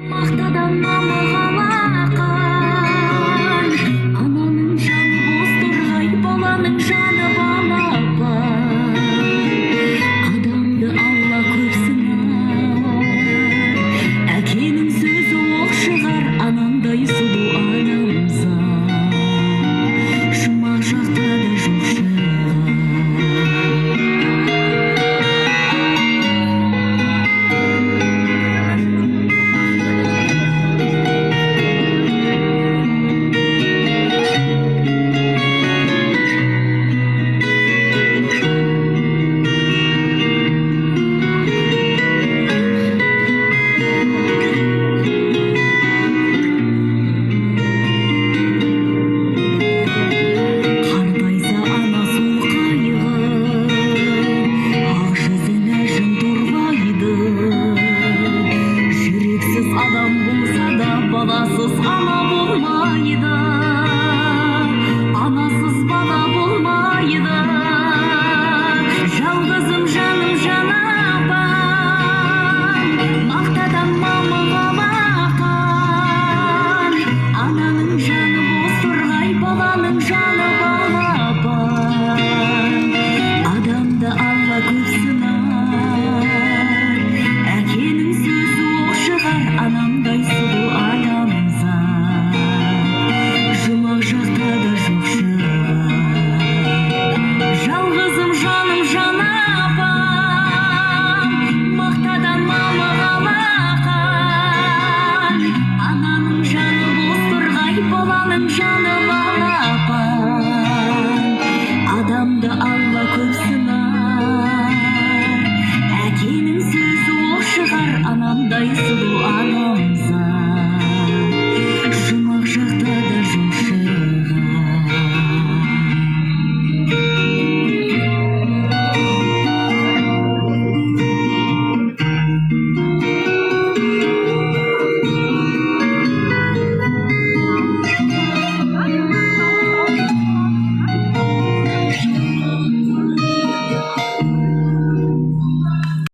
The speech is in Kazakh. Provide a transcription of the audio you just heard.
Мақтадан намыған, ананың жаны боз торғай, баланың жаны балапан. Адамды Алла көп сынар, әкенің сөзі оқ шығар, анандай сұлу адамзат жұмақ жақта да жоқ шығар. Адам болса да баласыз ана болмайды.